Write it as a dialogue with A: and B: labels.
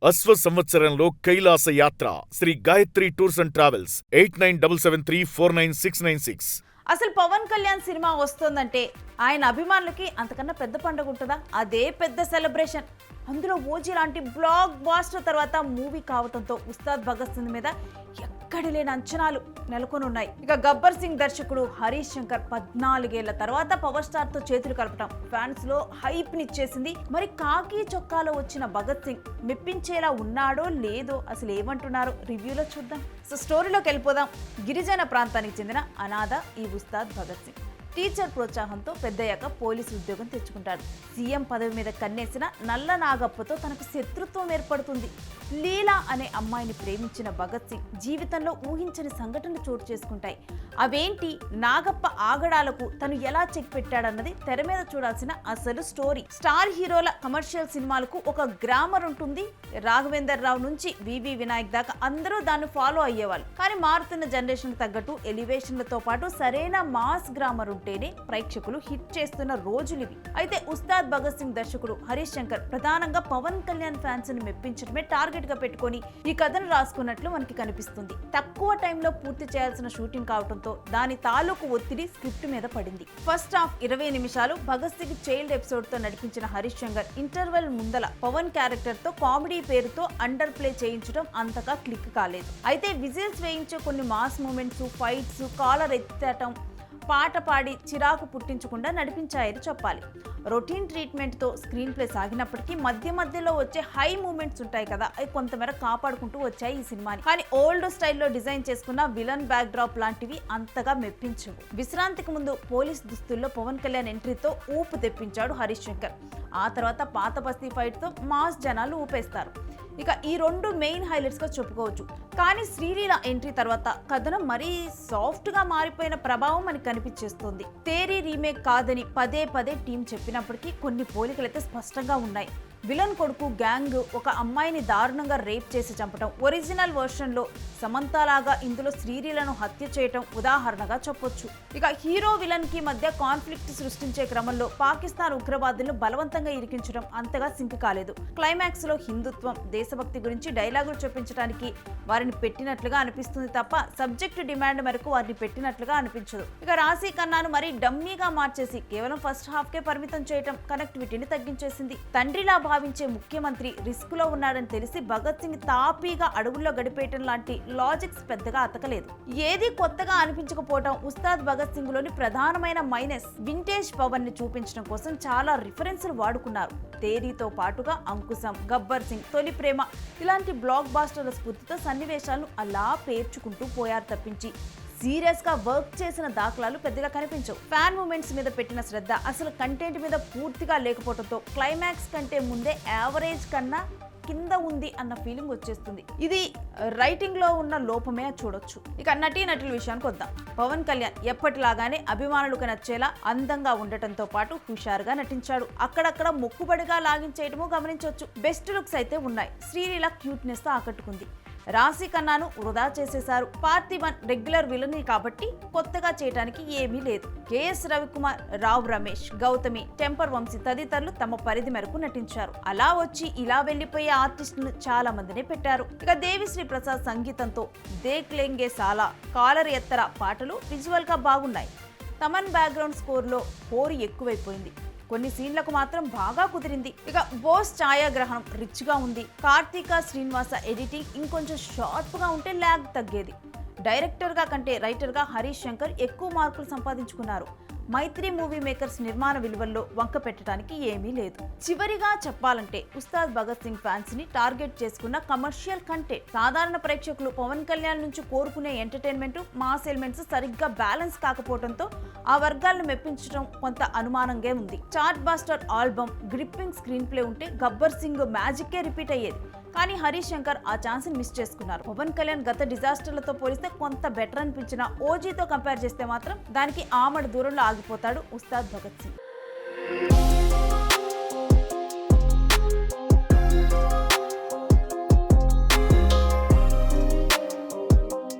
A: అశ్వ సంవత్సరంలో కైలాస యాత్ర Shri Gayatri tours and travels 8977349696.
B: అసలు పవన్ కళ్యాణ్ సినిమా వస్తుందంటే ఆయన అభిమానులకి అంతకన్నా పెద్ద పండుగ ఉంటుందా? అదే పెద్ద సెలబ్రేషన్. అందులో ఓజీ లాంటి బ్లాక్ బాస్టర్ తర్వాత మూవీ కావడంతో ఉస్తాద్ భగత్ సింగ్ మీద ఎక్కడి లేని అంచనాలు నెలకొని ఉన్నాయి. ఇక గబ్బర్ సింగ్ దర్శకుడు హరీష్ శంకర్ 14 ఏళ్ల తర్వాత పవర్ స్టార్ తో చేతులు కలపటం ఫ్యాన్స్ లో హైప్ నిచ్చేసింది. మరి కాకి చొక్కాలో వచ్చిన భగత్ సింగ్ మెప్పించేలా ఉన్నాడో లేదో అసలు ఏమంటున్నారో రివ్యూలో చూద్దాం. సో స్టోరీలోకి వెళ్ళిపోదాం. గిరిజన ప్రాంతానికి చెందిన అనాథ ఈ ఉస్తాద్ భగత్ సింగ్ టీచర్ ప్రోత్సాహంతో పెద్దయ్యాక పోలీసు ఉద్యోగం తెచ్చుకుంటాడు. సీఎం పదవి మీద కన్నేసిన నల్ల నాగప్పతో తనకు శత్రుత్వం ఏర్పడుతుంది. లీలా అనే అమ్మాయిని ప్రేమించిన భగత్ సింగ్ జీవితంలో ఊహించని సంఘటనలు చోటు చేసుకుంటాయి. అవేంటి, నాగప్ప ఆగడాలకు తను ఎలా చెక్ పెట్టాడన్నది తెర మీద చూడాల్సిన అసలు స్టోరీ. స్టార్ హీరోల కమర్షియల్ సినిమాలకు ఒక గ్రామర్ ఉంటుంది. రాఘవేందర్ రావు నుంచి వివి వినాయక్ దాకా అందరూ దాన్ని ఫాలో అయ్యేవాళ్ళు. కానీ మారుతున్న జనరేషన్ తగ్గట్టు ఎలివేషన్లతో పాటు సరైన మాస్ గ్రామర్ ఉంటేనే ప్రేక్షకులు హిట్ చేస్తున్న రోజులివి. అయితే ఉస్తాద్ భగత్ సింగ్ దర్శకుడు హరీష్ శంకర్ ప్రధానంగా పవన్ కళ్యాణ్ ఫ్యాన్స్ ని మెప్పించడమే టార్గెట్ గా పెట్టుకొని ఈ కథను రాసుకున్నట్లు మనకి కనిపిస్తుంది. తక్కువ టైంలో పూర్తి చేయాల్సిన షూటింగ్ కావడంతో దాని తాలూకు ఒత్తిడి స్క్రిప్ట్ మీద పడింది. ఫస్ట్ హాఫ్ 20 నిమిషాలు భగత్ సింగ్ చైల్డ్ ఎపిసోడ్ తో నడిపించిన హరీష్ శంకర్ ఇంటర్వెల్ ముందల పవన్ క్యారెక్టర్ తో కామెడీ పేరుతో అండర్ ప్లే చేయించడం అంతగా క్లిక్ కాలేదు. అయితే విజిల్స్ వేయించే కొన్ని మాస్ మూమెంట్స్, ఫైట్స్, కాలర్ ఎత్తటం, పాట పాడి చిరాకు పుట్టించకుండా నడిపించాయని చెప్పాలి. రొటీన్ ట్రీట్మెంట్తో స్క్రీన్ ప్లే సాగినప్పటికీ మధ్య మధ్యలో వచ్చే హై మూమెంట్స్ ఉంటాయి కదా, అవి కొంతమేర కాపాడుకుంటూ వచ్చాయి ఈ సినిమాని. కానీ ఓల్డ్ స్టైల్లో డిజైన్ చేసుకున్న విలన్ బ్యాక్ డ్రాప్ లాంటివి అంతగా మెప్పించవు. విశ్రాంతికి ముందు పోలీస్ దుస్తుల్లో పవన్ కళ్యాణ్ ఎంట్రీతో ఊపు తెప్పించాడు హరీష్ శంకర్. ఆ తర్వాత పాత బస్తీ ఫైట్తో మాస్ జనాలు ఊపేస్తారు. ఇక ఈ రెండు మెయిన్ హైలైట్స్ గా చెప్పుకోవచ్చు. కానీ శ్రీలీల ఎంట్రీ తర్వాత కథనం మరీ సాఫ్ట్ గా మారిపోయిన ప్రభావం మనకి కనిపించేస్తుంది. తేరీ రీమేక్ కాదని పదే పదే టీం చెప్పినప్పటికీ కొన్ని పోలికలైతే స్పష్టంగా ఉన్నాయి. విలన్ కొడుకు గ్యాంగ్ ఒక అమ్మాయిని దారుణంగా రేప్ చేసి చంపటం, ఒరిజినల్ వర్షన్ లో సమంతలాగా ఇందులో శ్రీలీలను హత్య చేయటం ఉదాహరణగా చెప్పొచ్చు. ఇక హీరో విలన్ కి మధ్య కాన్ఫ్లిక్ట్ సృష్టించే క్రమంలో పాకిస్తాన్ ఉగ్రవాదులను బలవంతంగా ఇరికించడం అంతగా సింక్ కాలేదు. క్లైమాక్స్ లో హిందుత్వం, దేశభక్తి గురించి డైలాగులు చూపించడానికి వారిని పెట్టినట్లుగా అనిపిస్తుంది తప్ప సబ్జెక్ట్ డిమాండ్ మేరకు వారిని పెట్టినట్లుగా అనిపించదు. ఇక రాశి ఖన్నాను మరీ డమ్మీగా మార్చేసి కేవలం ఫస్ట్ హాఫ్ కే పరిమితం చేయటం కనెక్టివిటీని తగ్గించేసింది. తండ్రిలా భావించే ముఖ్యమంత్రి రిస్క్ లో ఉన్నాడని తెలిసి భగత్ సింగ్ తాపీగా అడవుల్లో గడిపేయటం లాంటి లాజిక్స్ పెద్దగా అతకలేదు. ఏది కొత్తగా అనిపించకపోవడం ఉస్తాద్ భగత్ సింగ్ లోని ప్రధానమైన మైనస్. వింటేజ్ పవర్ ని చూపించడం కోసం చాలా రిఫరెన్స్లు వాడుకున్నారు. తేరీతో పాటుగా అంకుశం, గబ్బర్ సింగ్, తొలి ప్రేమ ఇలాంటి బ్లాక్ బాస్టర్ల స్ఫూర్తితో సన్నివేశాలను అలా పేర్చుకుంటూ పోయారు తప్పించి సీరియస్ గా వర్క్ చేసిన దాఖలాలు పెద్దగా కనిపించవు. ఫ్యాన్ మూమెంట్స్ మీద పెట్టిన శ్రద్ధ అసలు కంటెంట్ మీద పూర్తిగా లేకపోవడంతో క్లైమాక్స్ కంటే ముందే యావరేజ్ కన్నా కింద ఉంది అన్న ఫీలింగ్ వచ్చేస్తుంది. ఇది రైటింగ్ లో ఉన్న లోపమే చూడొచ్చు. ఇక నటీనటుల విషయానికి వద్దాం. పవన్ కళ్యాణ్ ఎప్పటిలాగానే అభిమానులకు నచ్చేలా అందంగా ఉండటంతో పాటు హుషారుగా నటించాడు. అక్కడక్కడ మొక్కుబడిగా లాగించేయటము గమనించవచ్చు. బెస్ట్ లుక్స్ అయితే ఉన్నాయి. శ్రీలీల క్యూట్నెస్ తో ఆకట్టుకుంది. రాశి ఖన్నాను వృధా చేసేశారు. పార్థిబన్ రెగ్యులర్ విలన్ కాబట్టి కొత్తగా చేయడానికి ఏమీ లేదు. కేఎస్ రవికుమార్, రావ్ రమేష్, గౌతమి, టెంపర్ వంశీ తదితరులు తమ పరిధి మేరకు నటించారు. అలా వచ్చి ఇలా వెళ్లిపోయే ఆర్టిస్టులు చాలా మందిని పెట్టారు. ఇక దేవిశ్రీ ప్రసాద్ సంగీతంతో దేక్ లెంగే సాలా, కాలర్ ఎత్తర పాటలు విజువల్ గా బాగున్నాయి. తమన్ బ్యాక్గ్రౌండ్ స్కోర్ లో హోరు ఎక్కువైపోయింది. కొన్ని సీన్లకు మాత్రం బాగా కుదిరింది. ఇక బోస్ ఛాయాగ్రహణం రిచ్ గా ఉంది. కార్తీక శ్రీనివాస ఎడిటింగ్ ఇంకొంచెం షార్ప్ గా ఉంటే ల్యాగ్ తగ్గేది. డైరెక్టర్ గా కంటే రైటర్ గా హరీష్ శంకర్ ఎక్కువ మార్కులు సంపాదించుకున్నారు. మైత్రి మూవీ మేకర్స్ నిర్మాణ విలువల్లో వంక పెట్టడానికి ఏమీ లేదు. చివరిగా చెప్పాలంటే ఉస్తాద్ భగత్ సింగ్ ఫ్యాన్స్ ని టార్గెట్ చేసుకున్న కమర్షియల్ కంటెంట్. సాధారణ ప్రేక్షకులు పవన్ కళ్యాణ్ నుంచి కోరుకునే ఎంటర్టైన్మెంట్, మాస్ ఎలిమెంట్స్ సరిగ్గా బ్యాలెన్స్ కాకపోవడంతో ఆ వర్గాలను మెప్పించడం కొంత అనుమానంగా ఉంది. Chart buster album, gripping screenplay ఉంటే గబ్బర్ సింగ్ మ్యాజిక్కే రిపీట్ అయ్యేది. కానీ హరీష్ శంకర్ ఆ ఛాన్స్ ని మిస్ చేసుకున్నారు. పవన్ కళ్యాణ్ గత డిజాస్టర్లతో పోలిస్తే కొంత బెటర్ అనిపించిన ఓజీతో కంపేర్ చేస్తే మాత్రం దానికి ఆమడ దూరంలో ఆగిపోతాడు ఉస్తాద్ భగత్ సింగ్.